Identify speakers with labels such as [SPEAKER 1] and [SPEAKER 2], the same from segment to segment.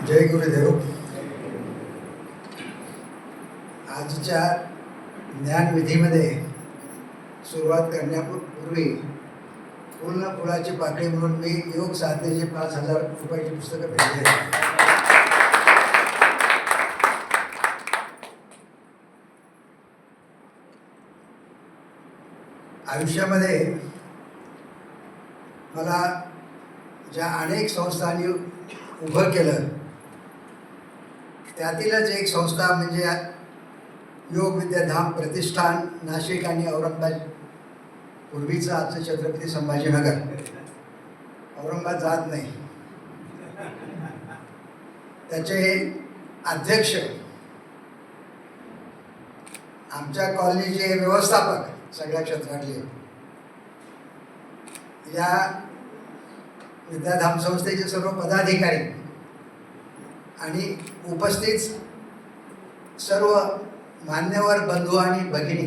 [SPEAKER 1] जय गुरुदेव. आजच्या ज्ञानविधीमध्ये सुरुवात करण्यापूर्वी पूर्ण फुलाची पाकळी म्हणून मी योग साधनेची 5,000 रुपयाची पुस्तकं भेटली आहेत. आयुष्यामध्ये मला ज्या अनेक संस्थांनी उभं केलं त्यातीलच एक संस्था म्हणजे योग विद्याधाम प्रतिष्ठान, नाशिक आणि औरंगाबाद. पूर्वीचं आजचं छत्रपती संभाजीनगर. औरंगाबाद जात नाही. त्याचे अध्यक्ष, आमच्या कॉलनीचे व्यवस्थापक, सगळ्या क्षेत्रातले, या विद्याधाम संस्थेचे सर्व पदाधिकारी आणि उपस्थित सर्व मान्यवर बंधू आणि भगिनी,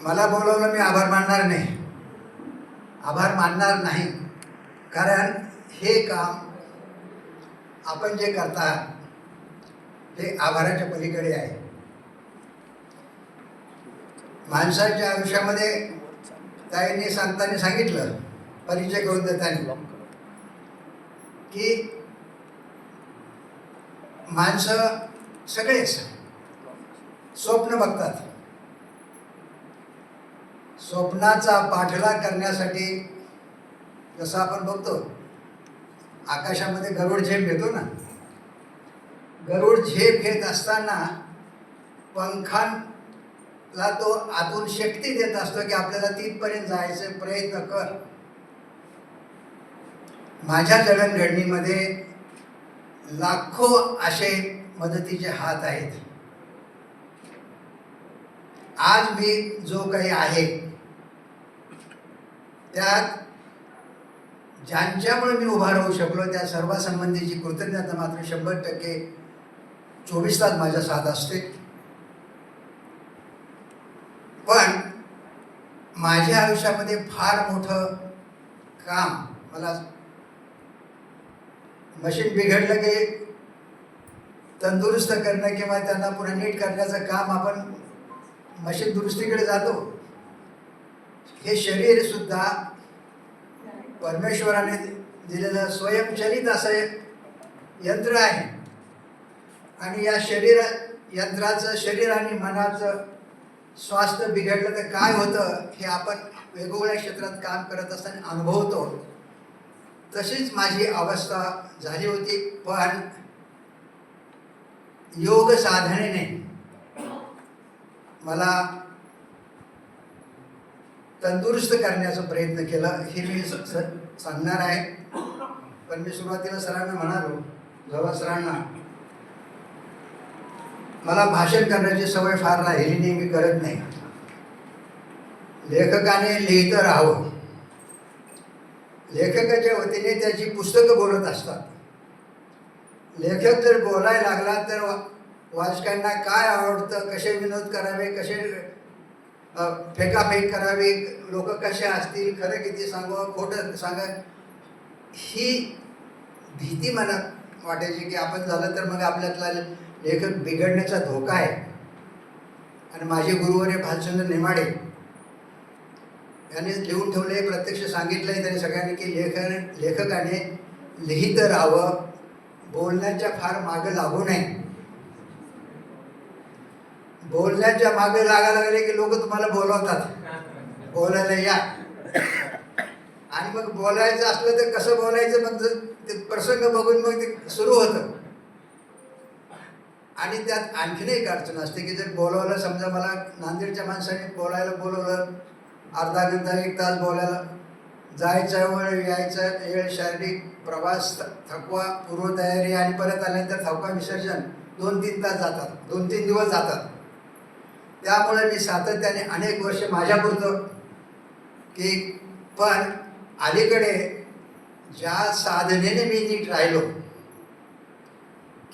[SPEAKER 1] मला बोलवलं मी आभार मानणार नाही. कारण हे काम आपण जे करता हे आभाराच्या पलीकडे आहे. माणसाच्या आयुष्यामध्ये ताईंनी सांगताना सांगितलं, परिचय करून देताना, की माणसं सगळेच स्वप्न बघतात. स्वप्नाचा पाठलाग करण्यासाठी जसं आपण बघतो आकाशामध्ये गरुड झेप घेतो ना, गरुड झेप घेत असताना पंखांना तो आतून शक्ती देत असतो की आपल्याला तिथपर्यंत जायचे प्रयत्न कर. माझ्या जडणघडणीमध्ये लाखो असे मदतीचे हात आहेत. आज मी जो काही आहे त्यात ज्यांच्यामुळे मी उभा राहू शकलो त्या सर्वांसंबंधीची कृतज्ञता मात्र 100% 24 तास माझ्या साथ असते. पण माझ्या आयुष्यामध्ये फार मोठं काम, मला मशीन बिघडलं की तंदुरुस्त करणं किंवा त्यांना पुन्हा नीट करण्याचं काम आपण मशीन दुरुस्तीकडे जातो. हे शरीर सुद्धा परमेश्वराने दिलेलं स्वयंचलित असं यंत्र आहे. आणि या यंत्राचं शरीर आणि मनाचं स्वास्थ्य बिघडलं तर काय होतं हे आपण वेगवेगळ्या क्षेत्रात काम करत असताना अनुभवतो. तशीच माझी अवस्था झाली होती. पण योग साधनेने मला तंदुरुस्त करण्याचा प्रयत्न केला हे मी सांगणार आहे. पण मी सुरुवातीला सरांना म्हणालो, जेव्हा सरांना, मला भाषण करण्याची सवय फार राहिली नाही, मी करत नाही. लेखकाने लिहितं राहावं. लेखकाच्या वतीने त्याची पुस्तकं बोलत असतात. लेखक जर बोलायला लागला तर वाचकांना काय आवडतं, कसे विनोद करावे, कसे फेकाफेक करावी, लोक कसे असतील, खरं किती सांगावं, खोटं सांगा, ही भीती मनात वाटायची की आपण झालं तर मग आपल्यातला लेखक बिघडण्याचा धोका आहे. आणि माझे गुरुवर्य भालचंद्र नेमाडे यांनी लिहून ठेवले, प्रत्यक्ष सांगितलंय त्यांनी सगळ्यांनी की लेखकाने लिहित राहावं, बोलण्याच्या फार मागं लागू नये. बोलण्याच्या मागे लागायला लागले की लोक तुम्हाला बोलवतात, बोलायला या. आणि मग बोलायचं असलं तर कसं बोलायचं, मग ते प्रसंग बघून मग ते सुरू होतं. आणि त्यात आणखीन एक अडचण असते की जर बोलवलं, समजा मला नांदेडच्या माणसाने बोलायला बोलवलं, अर्धा घंटा 1 तास बोलायला, जायचं वेळ, यायचं वेळ, शारीरिक प्रवास, थकवा, पूर्वतयारी आणि परत आल्यानंतर थकवा विसर्जन 2-3 तास जातात, 2-3 दिवस जातात. त्यामुळे मी सातत्याने अनेक वर्ष माझ्यापुरतं की, पण अलीकडे ज्या साधनेने मी नीट राहिलो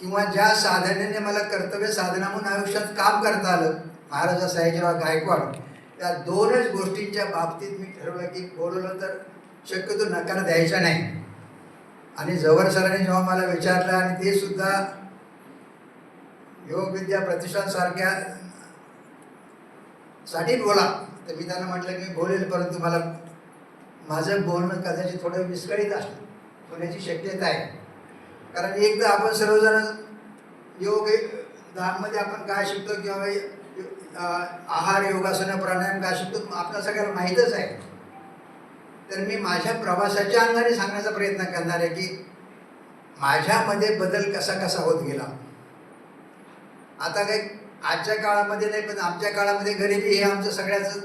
[SPEAKER 1] किंवा ज्या साधनेने मला कर्तव्य साधना म्हणून आयुष्यात काम करता आलं, महाराजा सयाजीराव गायकवाड, त्या 2च गोष्टींच्या बाबतीत मी ठरवलं की बोलवलं तर शक्यतो नकार द्यायचा नाही. आणि जवळ सरांनी जेव्हा मला विचारलं आणि ते सुद्धा योग विद्या प्रतिष्ठान सारख्या साठी बोला, तर मी त्यांना म्हटलं की मी बोलेल, परंतु मला माझं बोलणं कदाचित थोडं विस्कळीत होण्याची शक्यता आहे. कारण एकदा आपण सर्वजण योग धाममध्ये आपण काय शिकतो किंवा आहार, योगासन, प्राणायाम काय शिकतो आपल्याला सगळ्याला माहीतच आहे. तर मी माझ्या प्रवासाच्या अंगाने सांगण्याचा प्रयत्न करणार आहे की माझ्यामध्ये बदल कसा कसा होत गेला. आता काही आजच्या काळामध्ये नाही, पण आमच्या काळामध्ये गरिबी हे आमचं सगळ्याचं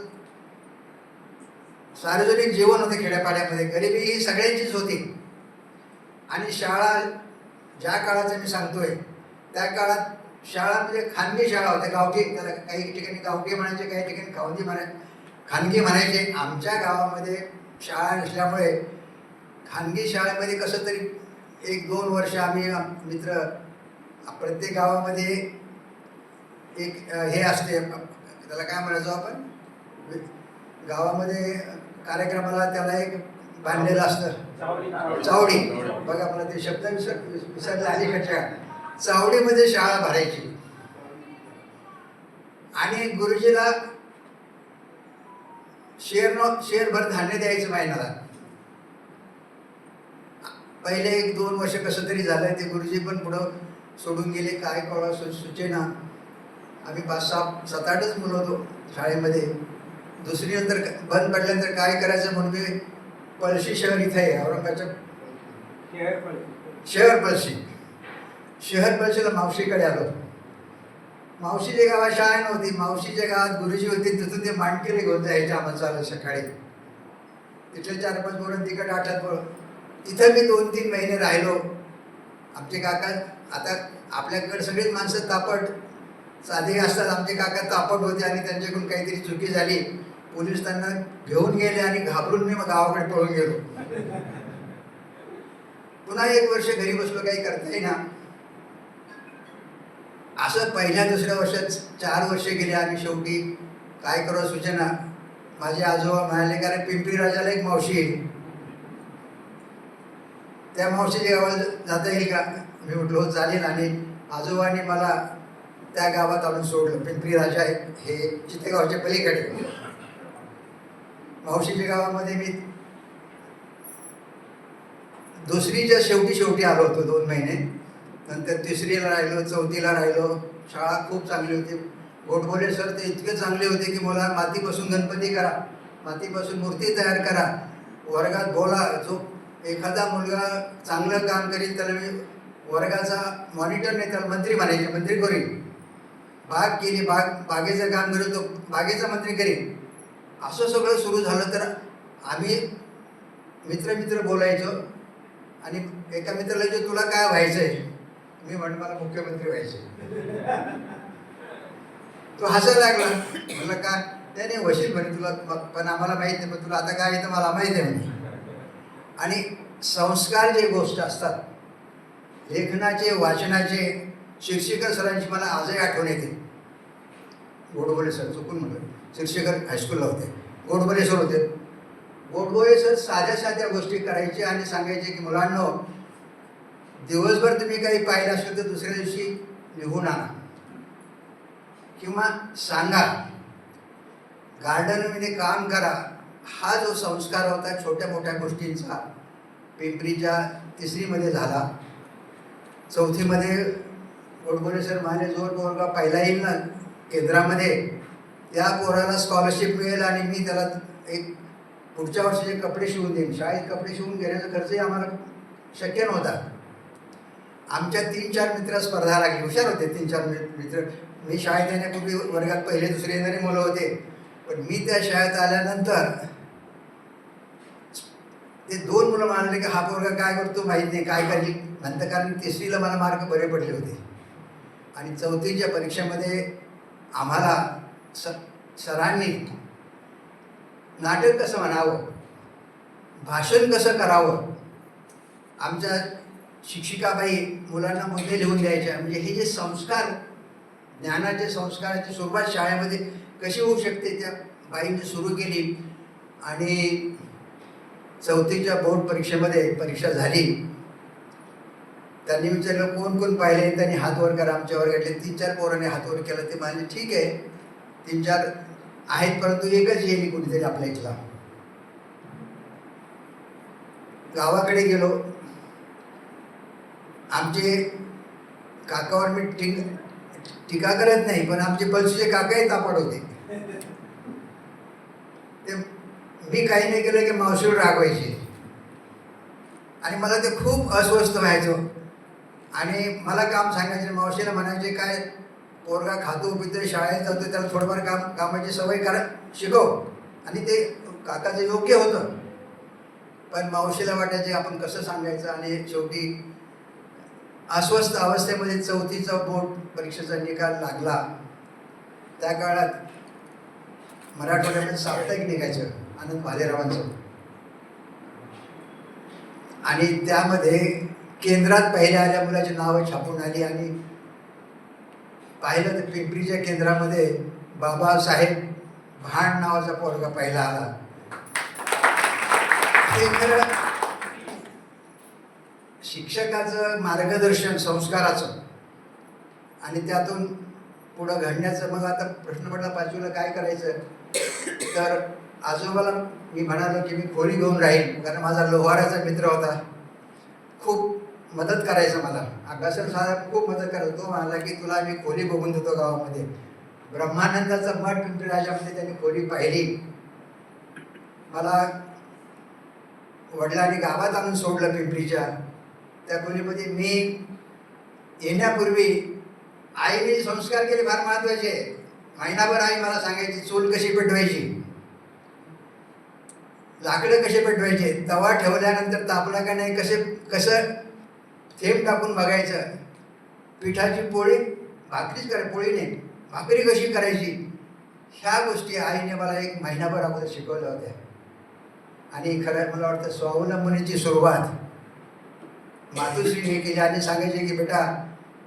[SPEAKER 1] सार्वजनिक जीवन होते. खेड्यापाड्यामध्ये गरिबी ही सगळ्यांचीच होती. आणि शाळा ज्या काळाचं मी सांगतोय त्या काळात शाळा म्हणजे खानगी शाळा होत्या, गावठी, त्याला काही ठिकाणी गावठी म्हणायचे, काही ठिकाणी खानगी म्हणायचे. आमच्या गावामध्ये शाळा नसल्यामुळे खानगी शाळेमध्ये कसं तरी 1-2 वर्ष आम्ही मित्र, प्रत्येक गावामध्ये एक हे असते, त्याला काय म्हणायचो आपण, गावामध्ये कार्यक्रमाला त्याला एक बांधलेलं असतं चावडी. बघा मला ते शब्द विसरले अलीकडच्या. चावडीमध्ये शाळा भरायची आणि गुरुजीला शेरभर धान्य द्यायचं महिन्याला. पहिले 1-2 वर्ष कसं तरी झालं, ते गुरुजी पण पुढं सोडून गेले. काय कळा सुचेना. आम्ही 5-7-8च मुलं होतो शाळेमध्ये. दुसरी नंतर बंद पडल्यानंतर काय करायचं म्हणून मी पळशी शहर इथं आहे, औरंगाबादच्या शहर पळशीला मावशीकडे आलो. मावशीच्या गावात शाळा नव्हती, मावशीच्या गावात गुरुजी होते, तिथून ते मांडकेले घेऊन जायचे आम्हाला चालत सकाळी. तिथले 4-5 पोरं तिकट 8 पोरं. तिथं मी 2-3 महिने राहिलो. आमचे काका, आता आपल्याकडे सगळीच माणसं तापट साधे असतात, आमचे काका तापट होते आणि त्यांच्याकडून काहीतरी चुकी झाली. पोलीस त्यांना घेऊन गेले आणि घाबरून मी मग गावाकडे पळून गेलो. पुन्हा 1 वर्ष घरी बसलो, काही करता येईना. असं पहिल्या-दुसऱ्या वर्षात 4 वर्षे गेले आणि शेवटी काय करावं सुचेना. माझे आजोबा म्हणाले, कारण पिंपरी राजाला एक मावशी आहे, त्या मावशीच्या गावाला जाता येईल का? मी म्हटलो हो चालेल. आणि आजोबांनी मला त्या गावात आणून सोडलं. पिंपरी राजा हे चितेगावच्या पलीकडे. मावशीच्या गावामध्ये मी दुसरीच्या शेवटी आलो होतो 2 महिने. नंतर 3रीला राहिलो, 4थीला राहिलो. शाळा खूप चांगली होती. गोडबोले सर ते इतके चांगले होते की मला मातीपासून गणपती करा, मातीपासून मूर्ती तयार करा, वर्गात बोला. जो एखादा मुलगा चांगलं काम करील त्याला मी वर्गाचा मॉनिटर नाही, त्याला मंत्री म्हणायचे, मंत्री करील. बाग केली, बागेचं काम करेल तो बागेचा मंत्री करील. असं सगळं सुरू झालं. तर आम्ही मित्र बोलायचो आणि एका मित्राला जे तुला काय व्हायचं आहे, मी म्हणतो मला मुख्यमंत्री व्हायचे. तो हसायला लागला. म्हणलं का? नाही वशील म्हणे तुला, पण आम्हाला माहीत नाही, पण तुला आता काय येतं मला माहीत आहे म्हणे. आणि संस्कार जे गोष्ट असतात, लेखनाचे, वाचनाचे, शिक्षिका सरांची मला आजही आठवण येते. गोडबोले सर, चुकून म्हणलं, शिक्षिका हायस्कूलला होते, गोडबोले सर होते. गोडबोले सर साध्या गोष्टी करायचे आणि सांगायचे की मुलांनो, दिवसभर तुम्ही काही पाहिलं असेल तर दुसऱ्या दिवशी निघून आणा किंवा सांगा, गार्डनमध्ये काम करा. हा जो संस्कार होता छोट्या मोठ्या गोष्टींचा, पिंपरीच्या 3रीमध्ये झाला. 4थीमध्ये गोडबोले सर म्हणाले, जो पोरगा पहिला येईल ना केंद्रामध्ये त्या पोराला स्कॉलरशिप मिळेल आणि मी त्याला एक पुढच्या वर्षीचे कपडे शिवून देईन. शाळेत कपडे शिवून घेण्याचा खर्चही आम्हाला शक्य नव्हता. आमच्या 3-4 मित्र स्पर्धा लागली. हुशार होते 3-4 मित्र. मी शाळेत येण्यापूर्वी वर्गात 1-2 येणारी मुलं होते, पण मी त्या शाळेत आल्यानंतर ते 2 मुलं म्हणाले की हा पोरगा काय करतो माहीत नाही, काय करेल नंतर. कारण 3रीला मला मार्क बरे पडले होते आणि 4थीच्या परीक्षेमध्ये आम्हाला सरांनी नाटक कसं म्हणावं, भाषण कसं करावं, आमच्या शिक्षिकाबाई मुलांना मुद्दे लिहून द्यायच्या. म्हणजे हे जे संस्कार, ज्ञानाचे संस्काराची सुरुवात शाळेमध्ये कशी होऊ शकते त्या बाईंनी सुरू केली. आणि 4थीच्या बोर्ड परीक्षेमध्ये परीक्षा झाली त्यांनी विचारलं कोण कोण पाहिले, त्यांनी हात वर करा, आमच्यावर घेतले. 3-4 पोरांनी हात वर केलं. ते म्हणाले ठीक आहे 3-4 आहेत, परंतु एकच येईल कुठेतरी आपल्या इथला. गावाकडे गेलो. आमचे काकावर मी टीका करत नाही, पण आमचे पल्सूचे काकाही तापड होते. ते मी काही नाही केलं की मावशीवर रागवायचे आणि मला ते खूप अस्वस्थ व्हायचं. आणि मला काम सांगायचे, मावशीला म्हणायचे काय पोरगा खातो पितो शाळेत जातो, त्याला थोडंफार कामाची सवय शिकव. आणि ते काकाचं योग्य होतं, पण मावशीला वाटायचे आपण कसं सांगायचं. आणि शेवटी अस्वस्थ अवस्थेमध्ये 4थीचा बोर्ड परीक्षेचा निकाल लागला. त्या काळात मराठवाड्यामध्ये साप्ताहिक निघायचं आनंद भालेरावांचं, आणि त्यामध्ये केंद्रात पहिल्या आल्या मुलाची नावं छापून आली. आणि पाहिलं तर पिंपरीच्या केंद्रामध्ये बाबासाहेब भाण नावाचा पोरगा पहिला आला. ते खरं शिक्षकाचं मार्गदर्शन संस्काराचं आणि त्यातून पुढं घडण्याचं. मग आता प्रश्न पडला 5वीला काय करायचं, तर आजोबाला मी म्हणालो की मी खोली घेऊन राहील, कारण माझा लोहाराचा मित्र होता, खूप मदत करायचं मला. अभ्यासाला साहेब खूप मदत करत. तो म्हणाला की तुला मी खोली बघून देतो गावामध्ये. ब्रह्मानंदाचा मठ पिंपरी राजामध्ये त्यांनी खोली पाहिली. मला वडिलांनी गावात आणून सोडलं पिंपरीच्या. त्या खोलीमध्ये मी येण्यापूर्वी आईने संस्कार केले फार महत्त्वाचे. महिनाभर आई मला सांगायची चूल कशी पेटवायची, लाकडं कसे पेटवायचे, तवा ठेवल्यानंतर तापला का नाही कसं थेंब टाकून बघायचं, पिठाची पोळी भाकरीच पोळी नाही भाकरी कशी करायची, ह्या गोष्टी आईने मला 1 महिनाभर अगोदर शिकवल्या होत्या. आणि खरं मला वाटतं स्वावलंबनेची सुरुवात मातोश्रीने केली. आणि सांगायचे की बेटा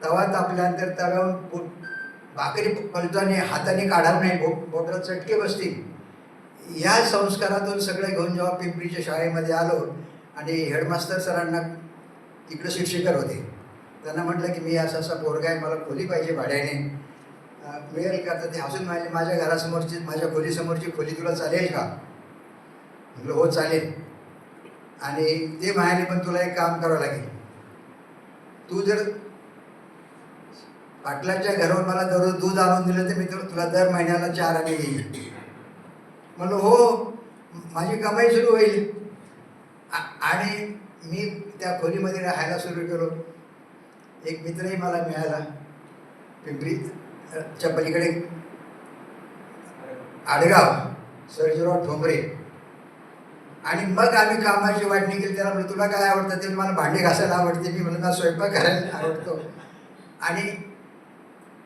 [SPEAKER 1] तवा तापल्यानंतर तव्यावरून भाकरी पलटाने हाताने काढावं नाही, बोटाला चटके बसतील. या संस्कारातून सगळं घेऊन जेव्हा पिंपरीच्या शाळेमध्ये आलो आणि हेडमास्तर सरांना तिकडे शिक्षकर होते, त्यांना म्हटलं की मी असा पोरगा आहे, मला खोली पाहिजे भाड्याने, मिळेल का? तर ते हसून म्हणाले माझ्या घरासमोरची माझ्या खोलीसमोरची खोली तुला चालेल का? म्हटलं हो चालेल. आणि ते म्हणाले पण तुला एक काम करावं लागेल, तू जर पाटलाच्या घरावर मला दररोज दूध आणून दिलं तर मी तुला दर महिन्याला 4 आणे देईल. म्हणलं हो, माझी कमाई सुरू होईल. आणि मी त्या खोलीमध्ये राहायला सुरू केलो. एक मित्रही मला मिळाला पिंपरीच्या पलीकडे आडगाव, सर्जीराव ठोंबरे. आणि मग आम्ही कामाची वाटणी केली. त्याला म्हणलं तुला काय आवडतं? ते मला भांडी घासायला आवडते. मी म्हणलं मला स्वयंपाक करायला आवडतो. आणि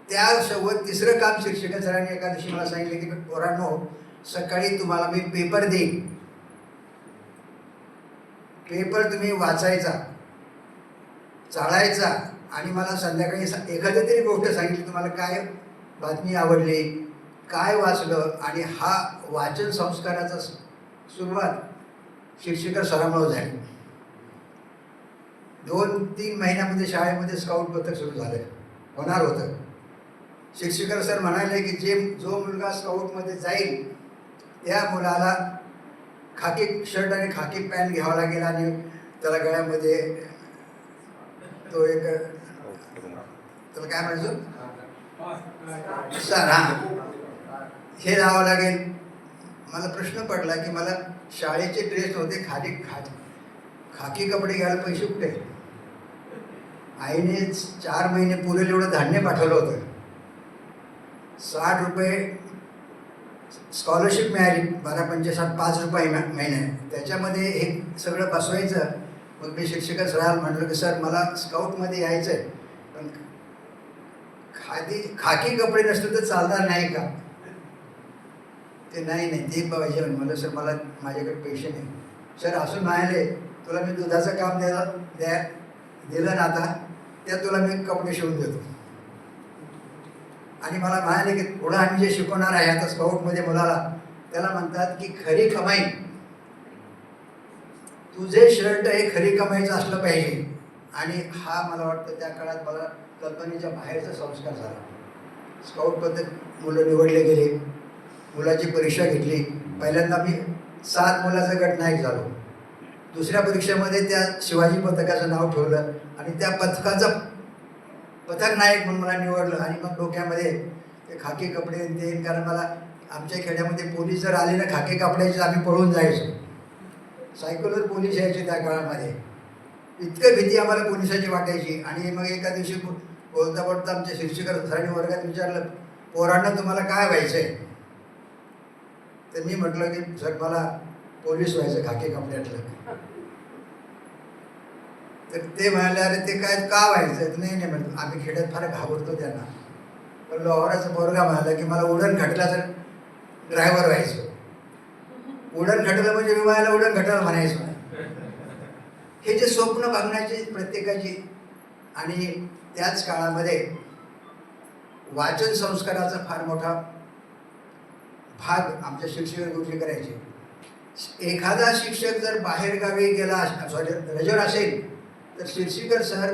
[SPEAKER 1] त्यासोबत 3रं काम शिक्षक सरांनी एका दिवशी मला सांगितलं की पोरांनो सकाळी तुम्हाला मी पेपर देईन, पेपर तुम्ही वाचायचा, चाळायचा आणि मला संध्याकाळी एखादी तरी गोष्ट सांगितली तुम्हाला काय बातमी आवडली, काय वाचलं. आणि हा वाचन संस्काराचा सुरुवात शिक्षक सरांमुळे झाली. 2-3 महिन्यामध्ये शाळेमध्ये स्काउट पथक सुरू झालं होणार होतं. शिक्षक सर म्हणाले की जो मुलगा स्काउटमध्ये जाईल त्या मुलाला खाकी शर्ट आणि खाकी पॅन्ट घ्यावा लागेल आणि त्याला गळ्यामध्ये तो एक त्याला काय म्हणायचं सर हे लावावं लागेल. मला प्रश्न पडला की मला शाळेचे ड्रेस नव्हते, खाकी कपडे घ्यायला पैसे कुठे? आईने 4 महिने पुरेल एवढं धान्य पाठवलं होतं. 60 रुपये स्कॉलरशिप मिळाली, 12-5 5 रुपये महिना. त्याच्यामध्ये हे सगळं बसवायचं. मग मी शिक्षक सरांना म्हटलं की सर मला स्काउटमध्ये यायचं आहे, पण खाकी कपडे नसले तर चालणार नाही का? ते नाही ते पाहिजे. म्हणलं सर मला माझ्याकडे पैसे नाही. सर असून म्हणाले तुला मी दुधाचं काम दिलं ना आता, त्या तुला मी कपडे शिवून देतो. आणि मला म्हणाले की पुढं आम्ही जे शिकवणार आहे आता स्काउटमध्ये मुलाला, त्याला म्हणतात की खरी कमाई, तुझे शर्ट हे खरी कमाईचं असलं पाहिजे. आणि हा मला वाटतं त्या काळात मला कल्पनेच्या बाहेरचा संस्कार झाला. स्काउट पद्धत मुलं निवडले गेले, मुलाची परीक्षा घेतली. पहिल्यांदा मी 7 मुलाचा गट नायक झालो. दुसऱ्या परीक्षेमध्ये त्या शिवाजी पथकाचं नाव ठेवलं आणि त्या पथकाचं पथक नायक म्हणून मला निवडलं. आणि मग डोक्यामध्ये ते खाकी कपडे ते, कारण मला आमच्या खेड्यामध्ये पोलीस जर आले ना खाकी कपड्याचे आम्ही पळून जायचो. सायकलवर पोलीस यायचे त्या काळामध्ये. इतकं भीती आम्हाला पोलिसाची वाटायची. आणि मग एका दिवशी बोलता बोलता आमच्या शिक्षक सरांनी वर्गात विचारलं, पोरांना तुम्हाला काय व्हायचं आहे? तर मी म्हटलं की सर मला पोलीस व्हायचं खाकी कपड्यातलं. तर ते म्हणाले अरे ते काय का व्हायचं? नाही नाही म्हटलं आम्ही खेड्यात फार घाबरतो त्यांना. पण लोहाराचा पोरगा म्हणाला की मला उडण खटल्याचं ड्रायव्हर व्हायचं. उडण खटलं म्हणजे विमानाला उडण खटलं म्हणायचं. हे जे स्वप्न बघण्याची प्रत्येकाची. आणि त्याच काळामध्ये वाचन संस्काराचा फार मोठा भाग आमच्या शिक्षक गुरुजी करायचे. एखादा शिक्षक जर बाहेरगावी गेला रजेवर असेल तर शिक्षिकर सर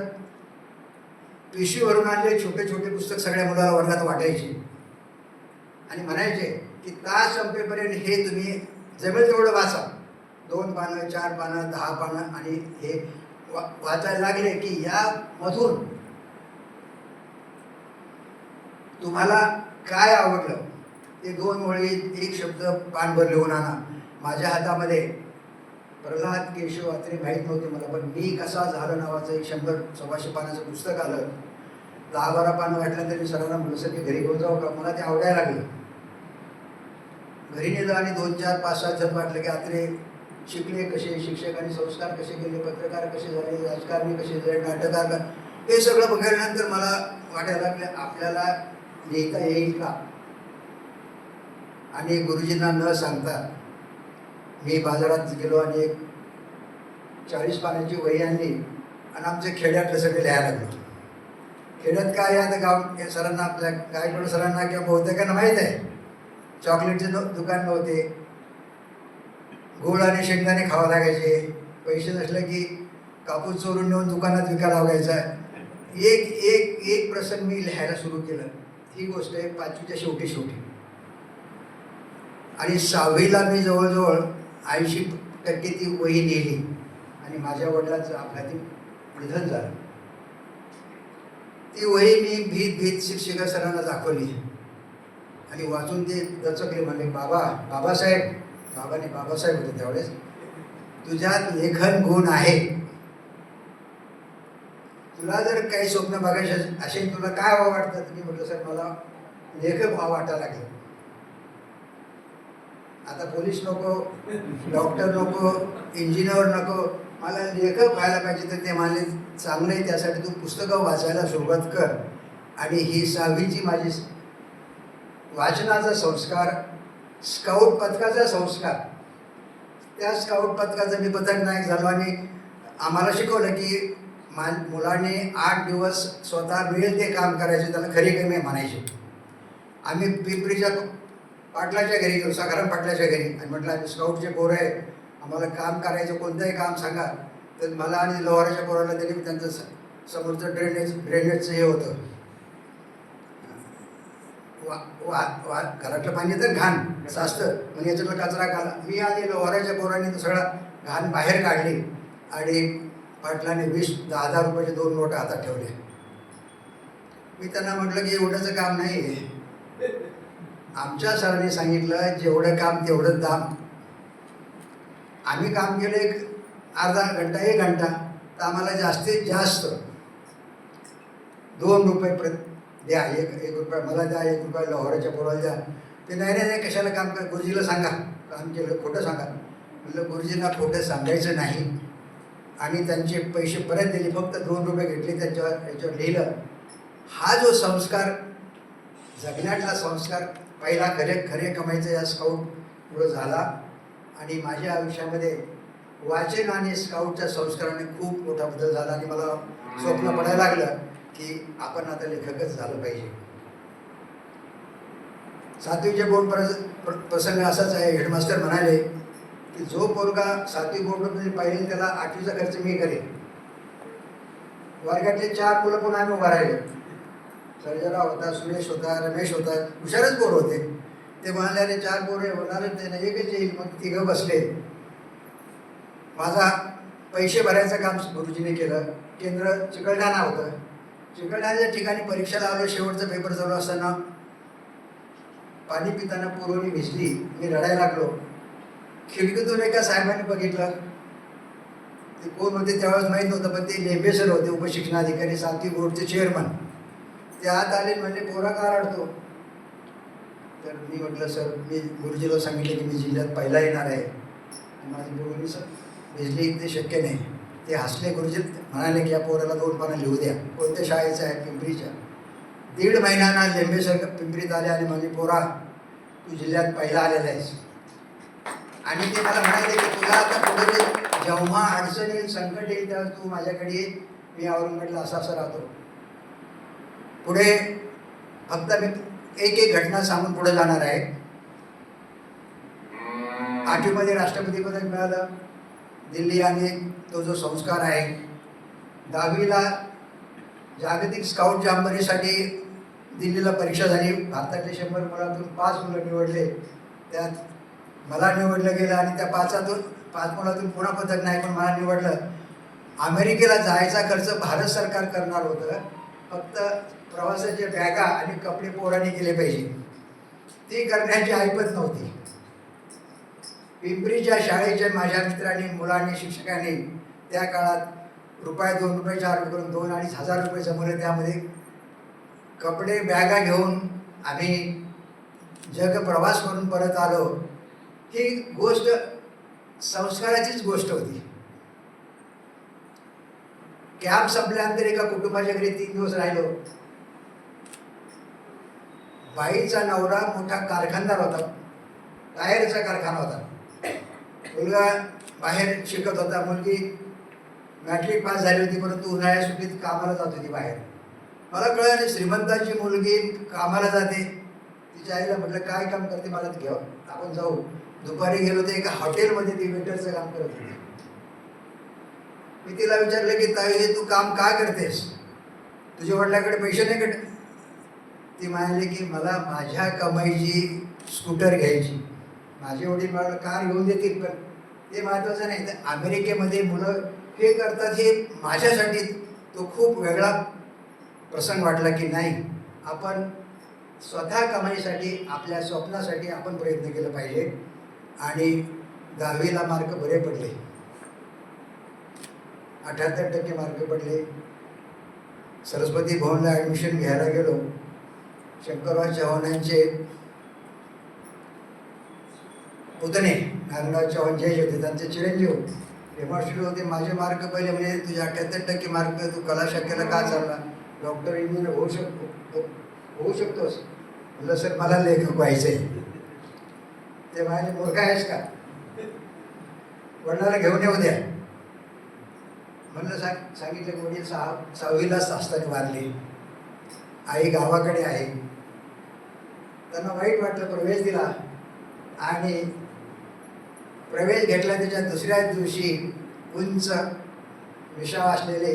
[SPEAKER 1] पिशवीवरून आणले छोटे छोटे पुस्तक सगळ्या मुलाला वर्गात वाटायचे आणि म्हणायचे की तास संपेपर्यंत हे तुम्ही जमेल तेवढं वाचा. 2 पानं 4 पानं 10 पानं. आणि हे वाचायला लागले की यामधून तुम्हाला काय आवडलं ते 2 ओळी 1 शब्द पानभर लिहून आणा. माझ्या हातामध्ये प्रल्हाद केशव अत्रे माहीत नव्हते मला, पण मी कसा झालो नावाचं 100-125 पानाचं पुस्तक आलं. 10-12 पानं वाटल्यानंतर मी सरांना म्हटलं सर की घरी घेऊन जाऊ का? मला ते आवडायला लागलं. घरी नेलं आणि 2-4 5-6 जण वाटलं की अत्रे शिकले कसे, शिक्षकांनी संस्कार कसे केले, पत्रकार कसे झाले, राजकारणी कसे झाले, नाटककार, हे सगळं बघितल्यानंतर मला वाटायला लागलं आपल्याला लिहिता येईल का? आणि गुरुजींना न सांगता मी बाजारात गेलो आणि एक 40 पानाची वही आणली आणि आमच्या खेड्यातलं सगळे लिहायला लागलो. खेड्यात काय आता गाव सरांना आपल्या गायकवाड सरांना किंवा बहुतेकांना माहीत आहे चॉकलेटचे दुकान नव्हते. गोड आणि शेंगदाणे खावं लागायचे. पैसे नसले की कापूस चोरून नेऊन दुकानात विकायला लागायचा. एक एक एक प्रसंग मी लिहायला सुरू केलं. ही गोष्ट आहे 5वीच्या शेवटी. आणि 6वीला मी जवळजवळ 80% ती वही लिहिली आणि माझ्या वडिलांचं अपघाती निधन झालं. ती वही मी भीत शिक्षिका सरांना दाखवली आणि वाचून ते दचकले. म्हणले बाबासाहेब होते त्यावेळेस, तुझ्यात लेखन गुण आहे. तुला जर काही स्वप्न बघायचे असेल तुला काय व्हावं वाटतं? तुम्ही म्हटलं सर मला लेखक व्हावं वाटायला लागलं. आता पोलीस नको, डॉक्टर नको, इंजिनियर नको, मला लेखक व्हायला पाहिजे. तर ते म्हणाले चांगलं आहे, त्यासाठी तू पुस्तकं वाचायला सुरुवात कर. आणि ही 6वीची माझी वाचनाचा संस्कार, स्काउट पथकाचा संस्कार. त्या स्काउट पथकाचा मी पथक नायक झालो आणि आम्हाला शिकवलं की मुलांनी 8 दिवस स्वतः मिळेल ते काम करायचे, त्याला खरी कमी म्हणायचे. आम्ही पिंपरीच्या पाटलाच्या घरी गेलो, सखाराम पाटलाच्या घरी, आणि म्हटलं आम्ही स्काउटचे पोरं आहे, आम्हाला काम करायचं, कोणतंही काम सांगा. तर मला आणि लोहाराच्या पोराला दिली. त्यांचं समोरचं ड्रेनेजचं हे होतं, घरातलं पाणी तर घाण साचतं, म्हणजे याच्यातला कचरा घाला. मी आणि लोहाराच्या पोरांनी तो सगळा घाण बाहेर काढली आणि पाटलाने 10,000 रुपयाचे 2 नोट हातात ठेवले. मी त्यांना म्हटलं की एवढंचं काम नाही आहे. आमच्या सरांनी सांगितलं जेवढं काम तेवढं दाम. आम्ही काम केलं एक अर्धा घंटा 1 घंटा, तर आम्हाला जास्तीत जास्त 2 रुपये द्या. एक रुपया मला द्या, 1 रुपया लोहाराच्या पोराला द्या. ते नाही कशाला काम कर, गुरुजीला सांगा काम केलं, खोटं सांगा. म्हटलं गुरुजींना खोटं सांगायचं नाही. आणि त्यांचे पैसे परत दिले, फक्त 2 रुपये घेतले, याच्यावर लिहिलं. हा जो संस्कार, जगण्यातला संस्कार पहिला खरे कमाईचा या स्काउट पुढं झाला. आणि माझ्या आयुष्यामध्ये वाचन आणि स्काउटच्या संस्काराने खूप मोठा बदल झाला. आणि मला स्वप्न पडायला लागलं की आपण आता लेखकच झालं पाहिजे. 7वीचे बोर्ड प्रसंग असाच आहे. हेडमास्टर म्हणाले की जो पोरगा 7वी बोर्डमध्ये पाहिजे त्याला 8वीचा खर्च मी करेन. वर्गातले 4 मुलं पण आम्ही उभा राहिले. सर्जराव होता, सुरेश होता, रमेश होता, हुशारच पोर होते. ते म्हणाले अरे 4 पोरं होणारच नाही ना, एकच येईल. मग तिघं बसले. माझा पैसे भरायचं काम गुरुजीने केलं. केंद्र चिकलठाणा होतं. चिकलठाण्याच्या ठिकाणी परीक्षेला आलो. शेवटचा पेपर चालू असताना पाणी पिताना पुरवणी भिजली. मी रडायला लागलो. खिडकीतून एका साहेबांनी बघितलं. ते कोण होते त्यावेळेस माहीत नव्हतं, पण ते लेंबे सर होते, उपशिक्षणाधिकारी, सातवी बोर्डचे चेअरमन. ते आत आले, म्हणजे पोरा का रडतो? तर मी म्हटलं सर, मी गुरुजीला सांगितलं की मी जिल्ह्यात पहिला येणार आहे, माझी पोरगी भिजली, ते शक्य नाही. ते हसले. गुरुजी म्हणाले की या पोराला 2 पानं लिहू द्या. कोणत्या शाळेचं आहे? पिंपरीच्या. 1.5 महिन्याना लेंबे सर पिंपरीत आले आणि म्हणजे पोरा तू जिल्ह्यात पहिला आलेला आहेस. आणि ते मला म्हणाले की तुला आता पुढे जेव्हा अडचण येईल, संकट येईल, तेव्हा तू माझ्याकडे ये. मी औरंगाबादला असं राहतो. पुढे फक्त मी एक घटना सांगून पुढे जाणार आहे. 8वीमध्ये राष्ट्रपती पदक मिळालं. दिल्ली आणि तो जो संस्कार आहे. 10वीला जागतिक स्काउट जांबोरीसाठी दिल्लीला परीक्षा झाली. भारतातले 100 मुलातून 5 मुलं निवडले. त्यात मला निवडलं गेलं आणि त्या 5 मुलातून पुन्हा पदक नाही, पण मला निवडलं. अमेरिकेला जायचा खर्च भारत सरकार करणार होतं. फक्त प्रवासाच्या बॅगा आणि कपडे पोरांनी केले पाहिजे. ती करण्याची ऐपत नव्हती. पिंपरीच्या शाळेच्या माझ्या मित्रांनी, मुलांनी, शिक्षकांनी त्या काळात ₹2, ₹4 करून 2,000-2,500 रुपये जमवले. त्यामध्ये कपडे, बॅगा घेऊन आम्ही जग प्रवास करून परत आलो. ही गोष्ट संस्काराचीच गोष्ट होती. कॅम्प संपल्यानंतर एका कुटुंबाच्या घरी 3 दिवस राहिलो. बाईचा नवरा मोठा कारखानदार होता, टायरचा कारखाना होता. मुलगा बाहेर शिकत होता. मुलगी मॅट्रिक पास झाली होती, परंतु उन्हाळ्या सुट्टीत कामाला जात होती बाहेर. मला कळलं, श्रीमंताची मुलगी कामाला जाते. तिच्या आईला म्हटलं काय काम करते, मला घेऊ, आपण जाऊ. दुपारी गेलो तर एका हॉटेलमध्ये ती वेटरचं काम करत होती. मी तिला विचारलं की ताई, हे तू काम का करतेस? तुझ्या वडिलांकडे पैसे नाही का? ती म्हणाली की मला माझ्या कमाईची स्कूटर घ्यायची. माझे वडील मला कार घेऊन देतील, पण ते महत्त्वाचं नाही. तर अमेरिकेमध्ये मुलं हे करतात, हे माझ्यासाठी तो खूप वेगळा प्रसंग वाटला की नाही, आपण स्वतः कमाईसाठी, आपल्या स्वप्नासाठी आपण प्रयत्न केला पाहिजे. आणि 10वीला मार्क बरे पडले. 78% मार्क पडले. सरस्वती भवनला ॲडमिशन घ्यायला गेलो. शंकरराव चव्हाणांचे पुतणे नारायणराव चव्हाण जे होते, त्यांचे चिरंजीव डेमॉन्स्ट्रेटर होते. माझे मार्क पहिले म्हणजे तुझे 78% मार्क, तू कला शाखेला का चालला? डॉक्टर, इंजिनियर होऊ शकतोस. म्हटलं सर, मला लेखक व्हायचं आहे. ते म्हणाले मूर्ख आहेस का? वडिलांना घेऊन येऊ द्या. म्हणलं सांगितलं की वडील 6वीलाच असताना वारले. आई गावाकडे आहे. त्यांना वाईट वाटलं. प्रवेश दिला आणि प्रवेश घेतला. त्याच्या दुसऱ्याच दिवशी उंच विषाव असलेले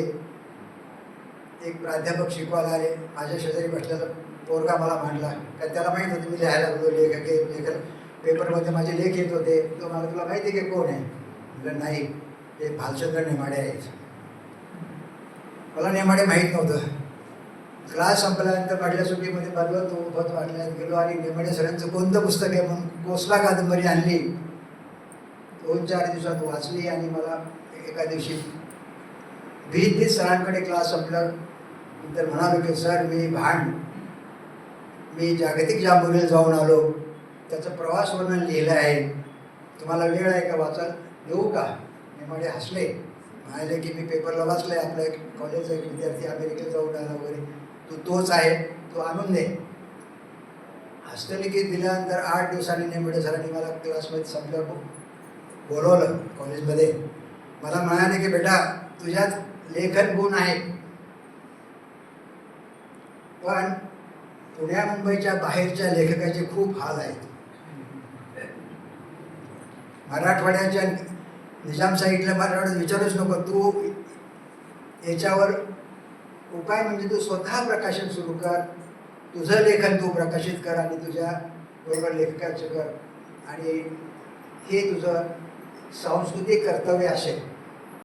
[SPEAKER 1] एक प्राध्यापक शिकवायला आले. माझ्या शेजारी बसलेला पोरगा मला मांडला. कारण त्याला माहीत होतं मी लिहायला लागलो. लेखक पेपरमध्ये माझे लेख येत होते. तो मला, तुला माहिती आहे की कोण आहे? म्हटलं नाही, हे भालचंद्र नेमाडे आहेत. मला नेमाडे माहीत नव्हतं. क्लास संपल्यानंतर पहिल्या सुट्टीमध्ये बदलत वाटल्यात गेलो आणि नेमाडे सरांचं कोणतं पुस्तक आहे म्हणून कोसला कादंबरी आणली. 2-4 दिवसात वाचली आणि मला एका दिवशी भीत सरांकडे क्लास संपलं नंतर म्हणालो की सर, मी जागतिक जांभुरीला जाऊन आलो. त्याचं प्रवास वर्णन लिहिलं आहे. तुम्हाला वेळ आहे का वाचाल? येऊ का? नेमाडे हसले. म्हणाले की मी पेपरला वाचलं आहे, आपल्या कॉलेजचा एक विद्यार्थी अमेरिकेत जाऊन आला वगैरे, तोच आहे, तो आणून दे. हस्तलिखित दिल्यानंतर 8 दिवसांनी नेमाडे सरांनी मला क्लासमध्ये संपलं बोलवलं कॉलेजमध्ये. मला म्हणाले की बेटा, तुझ्यात लेखन गुण आहेत, पण पुण्या मुंबईच्या बाहेरच्या लेखकाचे खूप हाल आहेत. मराठवाड्याच्या निजाम साईडला मराठवाड्यात विचारूच नको. तू याच्यावर उपाय म्हणजे तू स्वतः प्रकाशन सुरू कर, तुझं लेखन तू प्रकाशित कर आणि तुझ्या बरोबर लेखकाचं कर, आणि हे तुझं सांस्कृतिक कर्तव्य असेल.